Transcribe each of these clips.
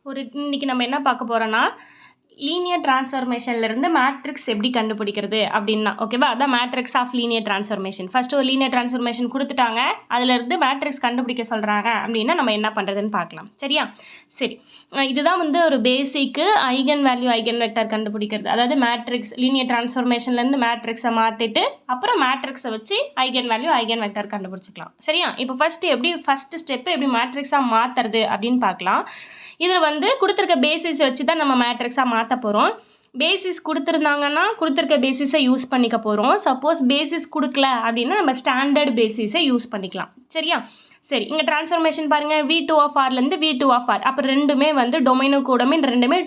இன்னைக்கு நம்ம என்ன பார்க்க போகிறோன்னா லீனியர் டிரான்ஸ்ஃபர்மேஷன்லேருந்து மேட்ரிக்ஸ் எப்படி கண்டுபிடிக்கிறது அப்படின்னா ஓகேவா. அதான் matrix of linear transformation. First ஒரு லீனியர் டிரான்ஸ்ஃபர்மேஷன் கொடுத்துட்டாங்க, அதிலேருந்து மேட்ரிக்ஸ் கண்டுபிடிக்க சொல்கிறாங்க அப்படின்னா நம்ம என்ன பண்ணுறதுன்னு பார்க்கலாம். சரியா? சரி, இதுதான் ஒரு பேசிக்கு ஐகன் வேல்யூ ஐகன் வெக்டர் கண்டுபிடிக்கிறது. அதாவது மேட்ரிக்ஸ் லீனியர் டிரான்ஸ்ஃபர்மேஷன்லேருந்து மேட்ரிக்ஸை மாற்றிட்டு அப்புறம் மேட்ரிக்ஸை வச்சு ஐகன் வேல்யூ ஐகன் வெக்டர் கண்டுபிடிச்சிக்கலாம். சரியா? இப்போ ஃபஸ்ட்டு ஸ்டெப்பு எப்படி மேட்ரிக்ஸாக மாற்றுறது அப்படின்னு பார்க்கலாம். இதில் கொடுத்துருக்க பேசிஸ் வச்சு தான் நம்ம மேட்ரிக்ஸாக மாற்ற போகிறோம். பேசிஸ் கொடுத்துருந்தாங்கன்னா கொடுத்துருக்க பேசிஸை யூஸ் பண்ணிக்க போகிறோம். சப்போஸ் பேசிஸ் கொடுக்கல அப்படின்னா நம்ம ஸ்டாண்டர்ட் பேசிஸை யூஸ் பண்ணிக்கலாம். சரியா? சரி, இங்கே ட்ரான்ஸ்ஃபர்மேஷன் பாருங்கள், V2 of Rலேருந்து V2 of R. அப்போ ரெண்டுமே டொமைனு கோடொமைன் ரெண்டுமே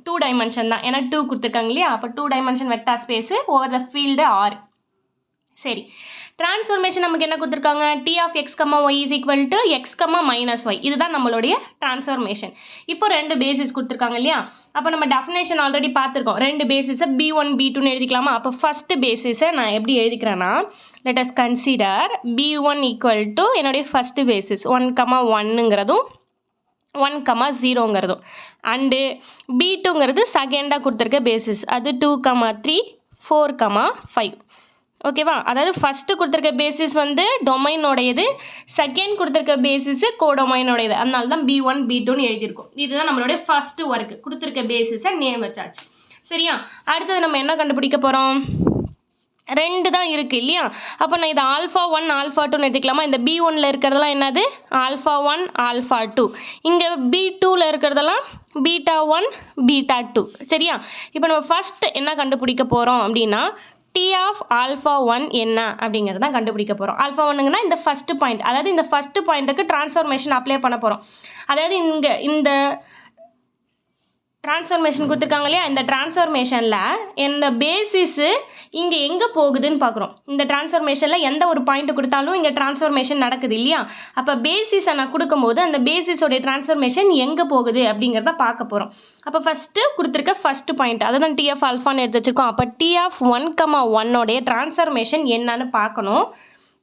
டூ டைமென்ஷன் தான். ஏன்னா 2 கொடுத்துருக்காங்க இல்லையா. அப்போ 2 dimension vector space over the field R. சரி, டிரான்ஸ்ஃபர்மேஷன் நமக்கு என்ன கொடுத்துருக்காங்க? T of x, y is equal to x, -y. இதுதான் நம்மளுடைய டிரான்ஸ்ஃபர்மேஷன். இப்போ 2 பேசிஸ் கொடுத்துருக்காங்க இல்லையா. அப்போ நம்ம டெஃபினேஷன் ஆல்ரெடி பார்த்துருக்கோம். 2 பேசிஸை B1 B2ன்னு எழுதிக்கலாமா? அப்போ ஃபஸ்ட்டு பேசிஸை நான் எப்படி எழுதிக்கிறேன்னா, let us consider B1 equal to என்னுடைய ஃபஸ்ட்டு பேசிஸ் 1,1ங்கிறதும் 1,0ங்கிறதும் அண்டு B2ங்கிறது செகண்டாக கொடுத்துருக்க பேசிஸ், அது 2,3 4,5. ஓகேவா? அதாவது ஃபஸ்ட்டு கொடுத்துருக்க பேசிஸ் டொமைனோடையது, செகண்ட் கொடுத்துருக்க பேசிஸு கோடொமைனோடையது. அதனால தான் B1 B2ன்னு எழுதியிருக்கோம். இதுதான் நம்மளுடைய ஃபஸ்ட்டு ஒர்க்கு. கொடுத்துருக்க பேசிஸை நேம் வச்சாச்சு. சரியா? அடுத்தது நம்ம என்ன கண்டுபிடிக்க போகிறோம்? 2 தான் இருக்குது இல்லையா. அப்போ நான் இது α1 α2ன்னு எடுத்துக்கலாமா? இந்த B1ல் இருக்கிறதெல்லாம் என்னது? α1 α2. இங்கே B2ல் இருக்கிறதெல்லாம் β1 β2. சரியா? இப்போ நம்ம ஃபஸ்ட்டு என்ன கண்டுபிடிக்க போகிறோம் அப்படின்னா T of α1 என்ன அப்படிங்கிறது தான் கண்டுபிடிக்க போகிறோம். α1ங்கன்னா இந்த ஃபஸ்ட்டு பாயிண்ட், அதாவது இந்த ஃபஸ்ட்டு பாயிண்ட்டுக்கு டிரான்ஸ்ஃபர்மேஷன் அப்ளை பண்ண போகிறோம். அதாவது இந்த டிரான்ஸ்ஃபர்மேஷன் கொடுத்துருக்காங்க இல்லையா. இந்த டிரான்ஸ்ஃபர்மேஷனில் இந்த பேசிஸு இங்கே எங்கே போகுதுன்னு பார்க்குறோம். இந்த டிரான்ஸ்ஃபர்மேஷனில் எந்த ஒரு பாயிண்ட் கொடுத்தாலும் இங்கே டிரான்ஸ்ஃபர்மேஷன் நடக்குது இல்லையா. அப்போ பேசிஸை நான் கொடுக்கும்போது அந்த பேசிஸோடைய டிரான்ஸ்ஃபர்மேஷன் எங்கே போகுது அப்படிங்கிறத பார்க்க போகிறோம். அப்போ ஃபஸ்ட்டு கொடுத்துருக்க ஃபஸ்ட்டு பாயிண்ட் அதை தான் T of ஆல்ஃபான்னு எடுத்து வச்சுருக்கோம். அப்போ T of 1,1 டிரான்ஸ்ஃபர்மேஷன் என்னன்னு பார்க்கணும்.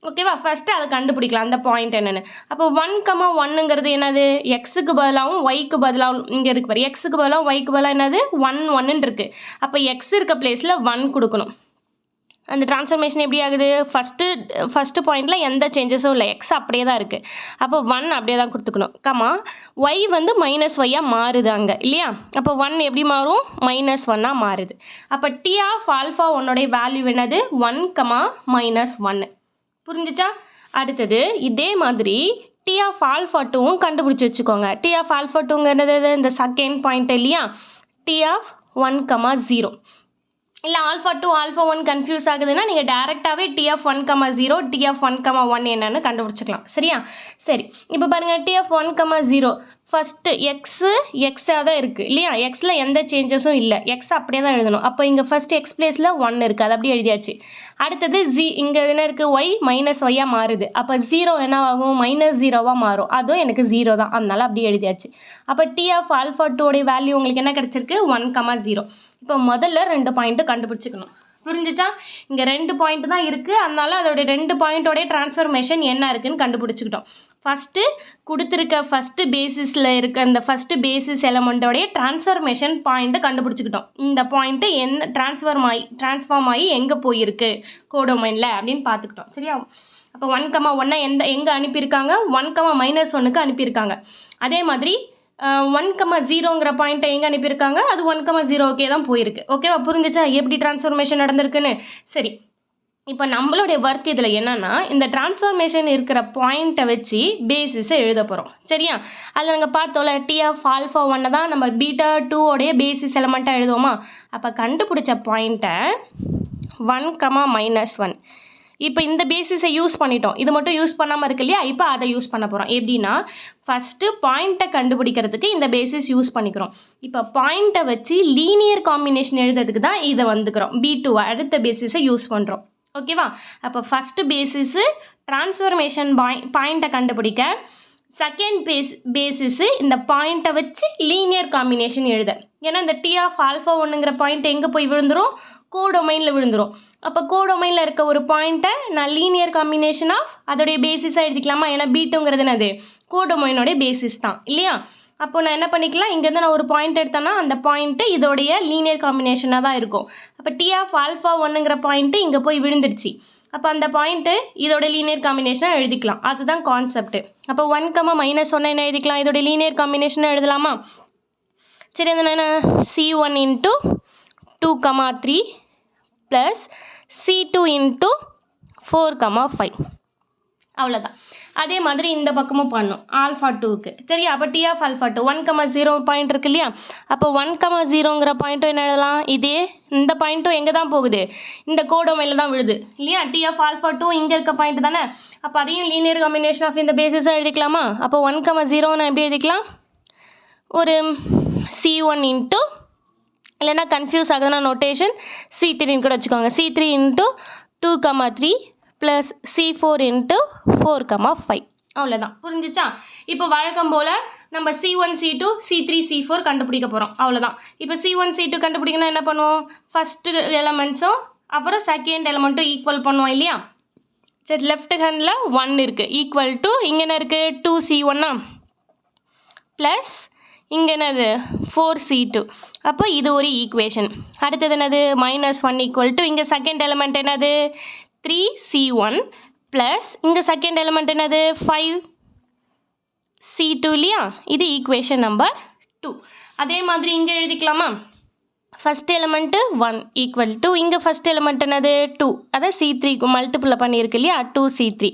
ஓகேவா? ஃபஸ்ட்டு அதை கண்டுபிடிக்கலாம், அந்த பாயிண்ட் என்னென்னு. அப்போ 1,1ங்கிறது என்னது? எக்ஸுக்கு பதிலாகவும் ஒய்க்கு பதிலாகவும் இங்கே இருக்கு பாரு. எக்ஸுக்கு பதிலாகவும் ஒய்க்கு பதிலாக என்னது? 1 இருக்குது. அப்போ எக்ஸ் இருக்க பிளேஸில் 1 கொடுக்கணும். அந்த டிரான்ஸ்ஃபர்மேஷன் எப்படி ஆகுது? ஃபஸ்ட்டு பாயிண்டில் எந்த சேஞ்சஸும் இல்லை, எக்ஸ் அப்படியே தான் இருக்குது. அப்போ 1 அப்படியே தான் கொடுத்துக்கணும். ஒய் -y மாறுது அங்கே இல்லையா. அப்போ 1 எப்படி மாறும்? -1 மாறுது. அப்போ T of α1 வேல்யூ என்னது? 1,-1. புரிஞ்சிச்சா? அடுத்தது இதே மாதிரி T of α2வும் கண்டுபிடிச்சி வச்சுக்கோங்க. T of α2ங்கிறது இந்த செகண்ட் பாயிண்ட் இல்லையா. T of 1,0. இல்லை α2 α1 கன்ஃபியூஸ் ஆகுதுன்னா நீங்கள் டேரெக்டாகவே T of 1,0 T of 1,1 என்னன்னு கண்டுபிடிச்சிக்கலாம். சரியா? சரி, இப்போ பாருங்கள் T of 1,0 ஃபஸ்ட்டு எக்ஸாக தான் இருக்குது இல்லையா. எக்ஸில் எந்த சேஞ்சஸும் இல்லை, எக்ஸ் அப்படியே தான் எழுதணும். அப்போ இங்கே ஃபஸ்ட்டு எக்ஸ் பிளேஸில் 1 இருக்குது, அது அப்படியே எழுதியாச்சு. அடுத்தது இங்கே என்ன இருக்குது? ஒய் -y மாறுது. அப்போ 0 என்னவாகும்? -0 மாறும். அதுவும் எனக்கு 0 தான், அதனால அப்படியே எழுதியாச்சு. அப்போ T of α2 வேல்யூ உங்களுக்கு என்ன கிடச்சிருக்கு? 1,0. இப்போ முதல்ல 2 பாயிண்ட்டு கண்டுபிடிச்சிக்கணும். புரிஞ்சிச்சா? இங்கே 2 பாயிண்ட் தான் இருக்குது, அதனால அதோடைய 2 பாயிண்ட்டோடைய டிரான்ஸ்ஃபர்மேஷன் என்ன இருக்குதுன்னு கண்டுபிடிச்சிக்கிட்டோம். ஃபஸ்ட்டு கொடுத்துருக்க ஃபஸ்ட்டு பேசிஸில் இருக்க அந்த ஃபஸ்ட்டு பேசிஸ் எலமெண்ட்டோடைய டிரான்ஸ்ஃபர்மேஷன் பாயிண்ட்டை கண்டுபிடிச்சிக்கிட்டோம். இந்த பாயிண்ட்டு என்ன ட்ரான்ஸ்ஃபார்ம் ஆகி எங்கே போயிருக்கு கோடொமைனில் அப்படின்னு பார்த்துக்கிட்டோம். சரியா? அப்போ 1,1 எங்கே அனுப்பியிருக்காங்க? 1,-1க்கு அனுப்பியிருக்காங்க. அதே மாதிரி 1,0ங்கிற பாயிண்ட்டை எங்கே அனுப்பியிருக்காங்க? அது 1,0க்கே தான் போயிருக்கு. ஓகேவா? புரிஞ்சிச்சா எப்படி டிரான்ஸ்ஃபர்மேஷன் நடந்திருக்குன்னு? சரி, இப்போ நம்மளுடைய ஒர்க் இதில் என்னென்னா இந்த டிரான்ஸ்ஃபர்மேஷன் இருக்கிற பாயிண்ட்டை வச்சு பேசிஸை எழுத போகிறோம். சரியா? அதில் நாங்கள் பார்த்தோம்ல T of α1 தான் நம்ம β2 பேசிஸ் எலமெண்ட்டாக எழுதுவோமா. அப்போ கண்டுபிடிச்ச பாயிண்ட்டை 1,-1. இப்போ இந்த பேசிஸை யூஸ் பண்ணிட்டோம், இது மட்டும் யூஸ் பண்ணாமல் இருக்கு இல்லையா. இப்போ அதை யூஸ் பண்ண போகிறோம். எப்படின்னா ஃபஸ்ட்டு பாயிண்ட்டை கண்டுபிடிக்கிறதுக்கு இந்த பேசிஸ் யூஸ் பண்ணிக்கிறோம். இப்போ பாயிண்ட்டை வச்சு லீனியர் காம்பினேஷன் எழுதுறதுக்கு தான் இதை B2 அடுத்த பேசிஸை யூஸ் பண்ணுறோம். ஓகேவா? அப்போ ஃபஸ்ட்டு பேசிஸு ட்ரான்ஸ்ஃபர்மேஷன் பாயிண்ட்டை கண்டுபிடிக்க, செகண்ட் பேசிஸு இந்த பாயிண்ட்டை வச்சு லீனியர் காம்பினேஷன் எழுத. ஏன்னா இந்த T of α1ங்கிற பாயிண்ட் எங்கே போய் விழுந்துரும்? கோடொமைனில் விழுந்துரும். அப்போ கோடொமைனில் இருக்க ஒரு பாயிண்ட்டை நான் லீனியர் காம்பினேஷன் ஆஃப் அதோடைய பேசிஸாக எழுதிக்கலாமா. ஏன்னா B2ங்கிறது என்னது? கோடொமைனோடைய பேசிஸ் தான் இல்லையா. அப்போ நான் என்ன பண்ணிக்கலாம், இங்கேருந்து நான் ஒரு பாயிண்ட் எடுத்தேன்னா அந்த பாயிண்ட்டு இதோடைய லீனியர் காம்பினேஷனாக தான் இருக்கும். அப்போ டி ஆஃப் ஆல்ஃபா ஒன்னுங்கிற பாயிண்ட்டு இங்கே போய் விழுந்துடுச்சு. அப்போ அந்த பாயிண்ட்டு இதோட லீனியர் காம்பினேஷனாக எழுதிக்கலாம். அதுதான் கான்செப்ட்டு. அப்போ 1, என்ன எழுதிக்கலாம், இதோட லீனியர் காம்பினேஷனாக எழுதலாமா? சரி, அது என்ன, C1 into 2, 3 plus C2 into 4, 5. அவ்வளோதான். அதே மாதிரி இந்த பக்கமும் பண்ணும் ஆல்ஃபா 2க்கு. சரியா? அப்போ டி ஆஃப் ஆல்ஃபா 2 1, 0 பாயிண்ட் இருக்கு இல்லையா? அப்போ 1, 0ங்கிற பாயிண்ட்டும் என்ன எழுதலாம், இதே இந்த பாயிண்ட்டும் எங்கே தான் போகுது, இந்த கோடோமையில் தான் விழுது இல்லையா? டி ஆஃப் ஆல்ஃபா 2 இங்கே இருக்க பாயிண்ட் தானே. அப்போ அதையும் லீனியர் காம்பினேஷன் ஆஃப் இந்த பேசிஸாக எழுதிக்கலாமா? அப்போ 1, 0 நான் எப்படி எழுதிக்கலாம், ஒரு C1 இன்ட்டு, இல்லைன்னா கன்ஃபியூஸ் ஆகுதுன்னா நோட்டேஷன் C3ன்னு கூட வச்சுக்கோங்க. C3 into 2, 3 plus C4 into 4, 5. அவ்வளோதான். புரிஞ்சிச்சா? இப்போ வழக்கம் போல் நம்ம C1, C2, C3, C4 கண்டுபிடிக்க போகிறோம். அவ்வளோதான். இப்போ C1, C2 கண்டுபிடிக்கணும் என்ன பண்ணுவோம், ஃபஸ்ட்டு எலமெண்ட்ஸும் அப்புறம் செகண்ட் எலமெண்ட்டும் ஈக்குவல் பண்ணுவோம் இல்லையா? சரி, லெஃப்ட் ஹேண்டில் 1 இருக்குது ஈக்குவல் டு இங்கே என்ன இருக்குது 2C1 ப்ளஸ் இங்கே என்னது 4C2. அப்போ இது ஒரு ஈக்குவேஷன். அடுத்தது என்னது -1 ஈக்குவல் டு இங்கே செகண்ட் எலமெண்ட் என்னது 3C1 ப்ளஸ் இங்கே செகண்ட் எலமெண்ட் என்னது 5C2 இல்லையா? இது ஈக்குவேஷன் நம்பர் 2. அதே மாதிரி இங்கே எழுதிக்கலாமா? ஃபஸ்ட் எலமெண்ட்டு 1 ஈக்குவல் டு இங்கே ஃபஸ்ட் எலமெண்ட் என்னது 2, அதை C3க்கு மல்டிபிள் பண்ணியிருக்கு இல்லையா, 2C3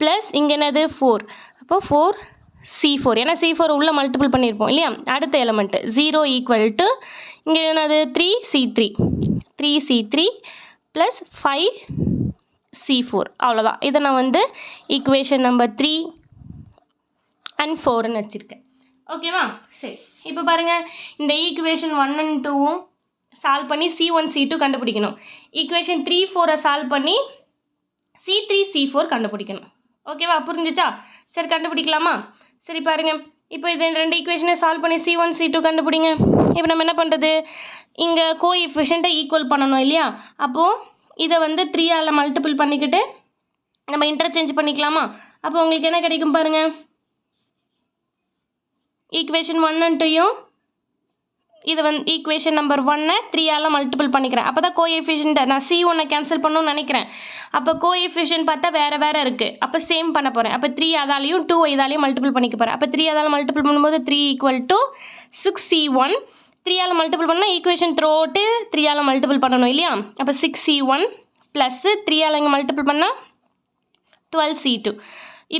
ப்ளஸ் இங்கே என்னது 4, அப்போ 4C4, ஏன்னா C4 உள்ள மல்டிபிள் பண்ணியிருப்போம் இல்லையா? அடுத்த எலமெண்ட்டு 0 ஈக்குவல் டு இங்கே என்னது 3C3 ப்ளஸ் 5C4. அவ்வளோதான். இதை நான் வந்து ஈக்குவேஷன் நம்பர் 3 and 4ன்னு வச்சுருக்கேன். ஓகேவா? சரி, இப்போ பாருங்கள், இந்த ஈக்குவேஷன் 1 and 2வும் சால்வ் பண்ணி C1, C2 கண்டுபிடிக்கணும். ஈக்குவேஷன் 3, 4 சால்வ் பண்ணி C3, C4 கண்டுபிடிக்கணும். ஓகேவா? புரிஞ்சிச்சா? சரி, கண்டுபிடிக்கலாமா? சரி பாருங்கள், இப்போ இது 2 ஈக்குவேஷனை சால்வ் பண்ணி C1, C2 கண்டுபிடிங்க. இப்போ நம்ம என்ன பண்ணுறது, இங்கே கோஎஃபிஷியண்ட்டை ஈக்குவல் பண்ணணும் இல்லையா? அப்போது இதை வந்து 3ஆல் மல்டிபிள் பண்ணிக்கிட்டு நம்ம இன்டர்சேஞ்ச் பண்ணிக்கலாமா? அப்போ உங்களுக்கு என்ன கிடைக்கும் பாருங்கள், ஈக்குவேஷன் 1 and 2யும் இது வந்து ஈக்குவேஷன் நம்பர் 1 3ஆல் மல்டிபிள் பண்ணிக்கிறேன். அப்போ தான் கோஎஃபிஷியண்ட்டை நான் C1 கேன்சல் பண்ணணும்னு நினைக்கிறேன். அப்போ கோஎஃபிஷியன்ட் பார்த்தா வேறு இருக்குது. அப்போ சேம் பண்ண போகிறேன். அப்போ 3 அதாலையும் 2 இதாலையும் மல்டிபிள் பண்ணிக்க போகிறேன். அப்போ 3 அதால் மல்டிபிள் பண்ணும்போது 3 ஈக்குவல் டு 6C1. 3ஆல் மல்டிபிள் பண்ணால் ஈக்குவேஷன் த்ரோட்டு 3ஆல் மல்டிபிள் பண்ணணும் இல்லையா? அப்போ 6C1 ப்ளஸ்ஸு 3ஆல் இங்கே மல்டிபிள் பண்ணால் 12C2.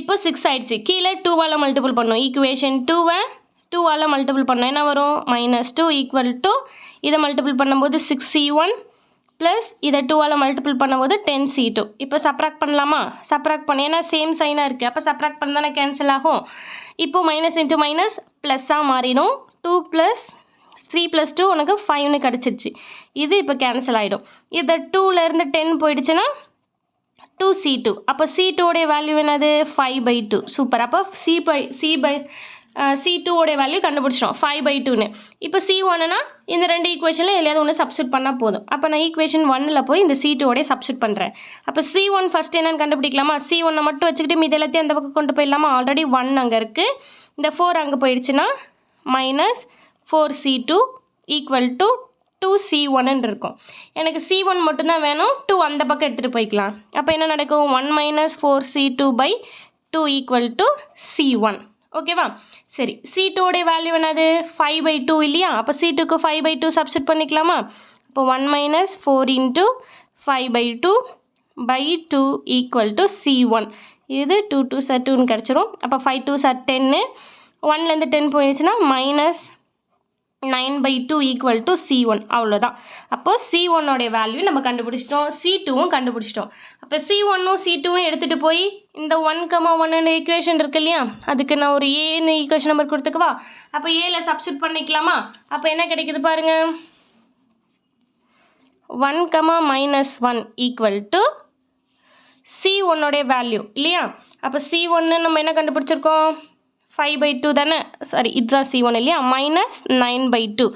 இப்போ 6 ஆயிடுச்சு. கீழே 2ஆல் மல்டிபிள் பண்ணணும். ஈக்குவேஷன் 2வை 2ஆல் மல்டிபிள் பண்ணோம், என்ன வரும், -2 ஈக்குவல் டு இதை மல்டிபிள் பண்ணும்போது 6C1 ப்ளஸ் இதை 2ஆல் மல்டிபிள் பண்ணும்போது 10C2. இப்போ சப்ராக்ட் பண்ணலாமா? சப்ராக்ட் பண்ண, ஏன்னா சேம் சைனாக இருக்குது. அப்போ சப்ராக்ட் பண்ண தானே கேன்சல் ஆகும். இப்போ மைனஸ் இன்ட்டு மைனஸ் ப்ளஸ்ஸாக மாறிடும். 2 + 3 + 2 உனக்கு 5ன்னு கிடச்சிருச்சு. இது இப்போ கேன்சல் ஆகிடும். இதை 2லேருந்து 10 போயிடுச்சுன்னா 2C2. அப்போ C2உடைய வேல்யூ என்னது 5/2. சூப்பர். அப்போ C2உடைய வேல்யூ கண்டுபிடிச்சிடும் 5/2ன்னு. இப்போ C1னா இந்த 2 ஈக்குவேஷனில் எதையாவது ஒன்று சப்ஸ்டியூட் பண்ணால் போதும். அப்போ நான் ஈக்குவேஷன் 1ல் போய் இந்த C2உடைய சப்ஸ்டியூட் பண்ணுறேன். அப்போ C1 ஃபஸ்ட் என்னன்னு கண்டுபிடிக்கலாமா? C1 மட்டும் வச்சுக்கிட்டு மீதி எல்லாத்தையும் அந்த பக்கம் கொண்டு போயிடலாமா? ஆல்ரெடி 1 அங்கே இருக்குது, இந்த 4 அங்கே போயிடுச்சுன்னா -4C2 ஈக்குவல் டு 2C1ன்னு இருக்கும். எனக்கு C1 மட்டும்தான் வேணும், 2 அந்த பக்கம் எடுத்துகிட்டு போய்க்கலாம். அப்போ என்ன நடக்கும், 1 - 4C2/2 ஈக்குவல் டு C1. ஓகேவா? சரி, C2உடைய வேல்யூ என்னது 5/2 இல்லையா? அப்போ C2க்கு 5/2 சப்ஸ்டியூட் பண்ணிக்கலாமா? அப்போ 1 - 4 × 5/2/2 ஈக்குவல் டு C1. இது 2 2s are 2ன்னு கிடச்சிரும். அப்போ 5 2s are 10. 1லேருந்து 10 போயிடுச்சுன்னா -9/2 ஈக்குவல் டு C1. அவ்வளோதான். அப்போ C1உடைய வேல்யூ நம்ம கண்டுபிடிச்சிட்டோம், C2வும் கண்டுபிடிச்சிட்டோம். அப்போ C1ம் C2வும் எடுத்துகிட்டு போய் இந்த 1, 1 ஈக்குவேஷன் இருக்கு இல்லையா, அதுக்கு நான் ஒரு ஏன்னு ஈக்குவேஷன் நம்பர் கொடுத்துக்கவா? அப்போ ஏல சப்ஸ்டியூட் பண்ணிக்கலாமா? அப்போ என்ன கிடைக்குது பாருங்கள், 1, -1 ஈக்குவல் டு C1உடைய வேல்யூ இல்லையா? அப்போ C1 நம்ம என்ன கண்டுபிடிச்சிருக்கோம், 5/2 தானே, சாரி இதுதான் C1 இல்லையா, -9/2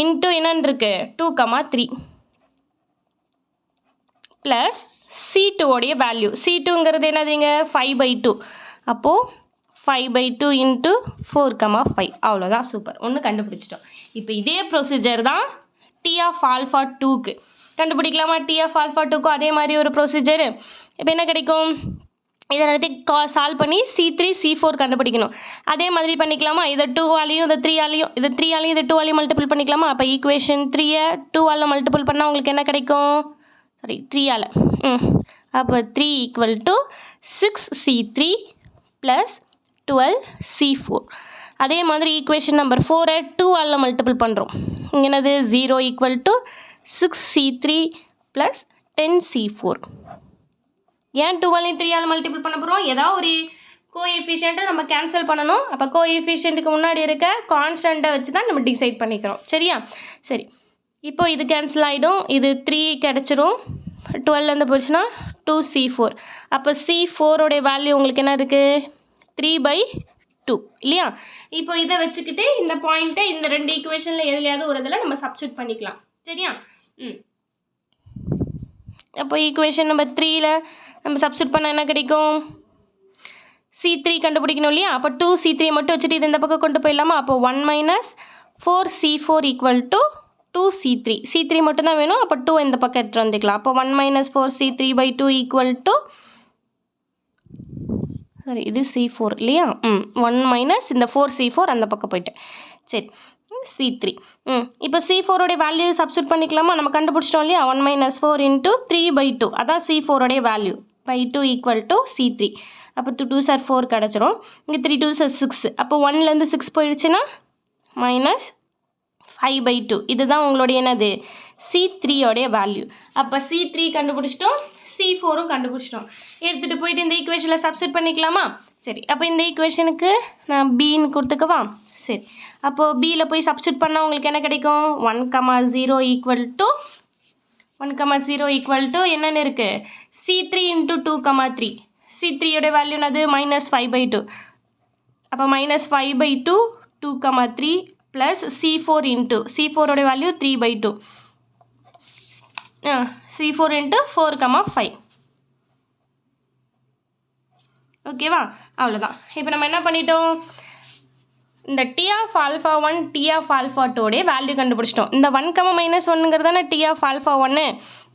இன்ட்டு என்னன்னு இருக்குது 2, 3 ப்ளஸ் C2உடைய வேல்யூ. C2ங்கிறது என்னதுங்க 5/2. அப்போது 5/2 இன்ட்டு 4, 5 அவ்வளோதான். சூப்பர், ஒன்று கண்டுபிடிச்சிட்டோம். இப்போ இதே ப்ரொசீஜர் தான் டி ஆஃப் ஆல்ஃபா 2க்கு கண்டுபிடிக்கலாமா? டி ஆஃப் ஆல்ஃபா 2க்கும் அதே மாதிரி ஒரு ப்ரொசீஜரு. இப்போ என்ன கிடைக்கும்? இதை எல்லாத்தையும் சால்வ் பண்ணி C3 C4 கண்டுபிடிக்கணும். அதே மாதிரி பண்ணிக்கலாமா? இதை 2ஆலையும் இதை 3ஆலையும் இதை 3ஆலையும் இதை 2ஆலையும் மல்டிபிள் பண்ணிக்கலாமா? அப்போ ஈக்குவேஷன் 3-ஐ 2ஆல் மல்டிபிள் பண்ணால் உங்களுக்கு என்ன கிடைக்கும்? சாரி 3ஆல். அப்போ 3 = 6C3 + 12C4. அதே மாதிரி ஈக்குவேஷன் நம்பர் 4-ஐ 2ஆல் மல்டிபிள் பண்ணுறோம். இங்கே என்னது? 0 = 6C3 + 10C4. ஏன் 2ஆலையும் 3ஆல் மல்டிபிள் பண்ண போகிறோம்? ஏதாவது ஒரு கோஎஃபிஷியண்ட்டை நம்ம கேன்சல் பண்ணணும். அப்போ கோஎஃபிஷியண்ட்டுக்கு முன்னாடி இருக்க கான்ஸ்டண்ட்டை வச்சு தான் நம்ம டிசைட் பண்ணிக்கிறோம். சரியா? சரி, இப்போ இது கேன்சல் ஆகிடும். இது 3 கிடச்சிரும். 12 போச்சுன்னா 2C4. அப்போ C4 வேல்யூ உங்களுக்கு என்ன இருக்குது? 3/2 இல்லையா? இப்போ இதை வச்சுக்கிட்டு இந்த பாயிண்ட்டை இந்த 2 ஈக்குவேஷனில் எதுலையாவது ஒரு இதில் நம்ம சப்ஸ்டியூட் பண்ணிக்கலாம். சரியா? அப்போ ஈக்குவேஷன் நம்பர் 3ல் நம்ம சப்ஸ்டியூட் பண்ண என்ன கிடைக்கும்? C3 கண்டுபிடிக்கணும் இல்லையா? அப்போ 2C3 மட்டும் வச்சுட்டு இது இந்த பக்கம் கொண்டு போயிடலாமா? அப்போ 1 - 4C4 = 2C3. C3 மட்டும் தான் வேணும். அப்போ 2 இந்த பக்கம் எடுத்துகிட்டு வந்துக்கலாம். அப்போ 1 - 4C3/2 = சரி, இது C4 இல்லையா? 1 - இந்த 4C4 அந்த பக்கம் போயிட்டு. சரி, C3. இப்போ C4 வேல்யூ சப்ஸ்டியூட் பண்ணிக்கலாமா? நம்ம கண்டுபிடிச்சிட்டோம் இல்லையா? 1 - 4 × 3/2 அதான் C4 வேல்யூ. /2 = C3. அப்போ 2 2s are 4 கிடச்சிரும். இங்கே 3 2s are 6. அப்போ 1லேருந்து 6 போயிடுச்சுன்னா -5/2. இதுதான் உங்களுடைய என்னது? C3 value. அப்போ C3 கண்டுபிடிச்சிட்டோம், C4 கண்டுபிடிச்சிட்டோம். எடுத்துகிட்டு போயிட்டு இந்த ஈக்குவேஷனில் சப்ஸ்டியூட் பண்ணிக்கலாமா? சரி, அப்போ இந்த ஈக்குவேஷனுக்கு நான் பின்னு கொடுத்துக்கவா? சரி, அப்போது பியில் போய் சப்ஸ்டியூட் பண்ணால் உங்களுக்கு என்ன கிடைக்கும்? 1, 0 = என்னென்னு இருக்குது? C3 × 2, 3. C3 வேல்யூ என்னது? -5/2. அப்போ -5/2 2, 3 plus C4 × C4 value 3/2. C4 × 4, 5. ஓகேவா? அவ்வளோதான். இப்போ நம்ம என்ன பண்ணிட்டோம்? இந்த T of alpha 1 T of alpha 2 value கண்டுபிடிச்சிட்டோம். இந்த 1, -1ங்கிறது தானே டி ஆஃப் ஆல்ஃபா 1,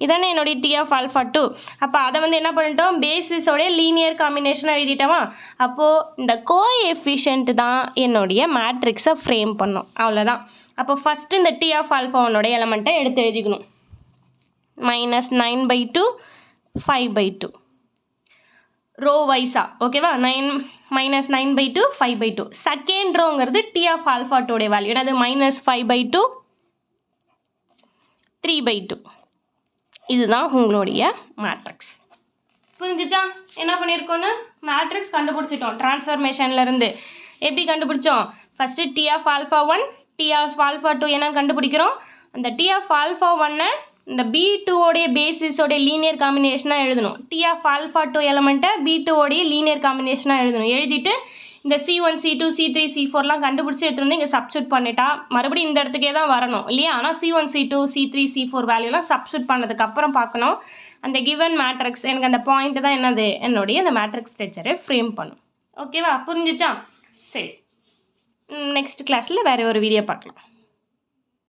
இதானே என்னுடைய டி ஆஃப் ஆல்ஃபா 2. அப்போ அதை என்ன பண்ணிட்டோம்? பேசிஸோடைய லீனியர் காம்பினேஷனாக எழுதிட்டோமா? அப்போது இந்த கோஎஃபிஷியன்ட் தான் என்னுடைய மேட்ரிக்ஸை ஃப்ரேம் பண்ணும். அவ்வளோதான். அப்போ ஃபஸ்ட்டு இந்த டி ஆஃப் ஆல்ஃபா 1 எலமெண்ட்டை எடுத்து எழுதிக்கணும். -9/2 5/2 ரோ வைஸா. ஓகேவா? -9/2 5/2. செகண்ட் ரோங்கிறது டி ஆஃப் ஆல்ஃபா 2 வேல்யூ என்னது? -5/2 3/2. இதுதான் உங்களுடைய மேட்ரிக்ஸ். புரிஞ்சிச்சா? என்ன பண்ணியிருக்கோன்னு மேட்ரிக்ஸ் கண்டுபிடிச்சிட்டோம். டிரான்ஸ்ஃபர்மேஷன்லேருந்து எப்படி கண்டுபிடிச்சோம்? First T of alpha 1 T of alpha 2 என்னன்னு கண்டுபிடிக்கிறோம். அந்த டி ஆஃப் ஆல்ஃபா 1 இந்த B2 பேசிஸோடைய லீனியர் காம்பினேஷனாக எழுதணும். டி ஆஃப் ஆல்ஃபா 2 எலமெண்ட்டை B2 லீனியர் காம்பினேஷனாக எழுதணும். எழுதிட்டு இந்த C1 C2 C3 C4லாம் கண்டுபிடிச்சி எடுத்துகிட்டு வந்து இங்கே சப்ஸ்டியூட் பண்ணிட்டா மறுபடியும் இந்த இடத்துக்கே தான் வரணும் இல்லையா? ஆனால் C1 C2 C3 C4 வேல்யூலாம் substitute பண்ணதுக்கப்புறம் பார்க்கணும். அந்த கிவன் மேட்ரிக்ஸ் எனக்கு அந்த பாயிண்ட் தான் என்னது? என்னுடைய அந்த மேட்ரிக்ஸ் ஸ்ட்ரக்சரை ஃப்ரேம் பண்ணும். ஓகேவா? புரிஞ்சிச்சா? சரி, நெக்ஸ்ட் கிளாஸில் வேறு ஒரு வீடியோ பார்க்கலாம்.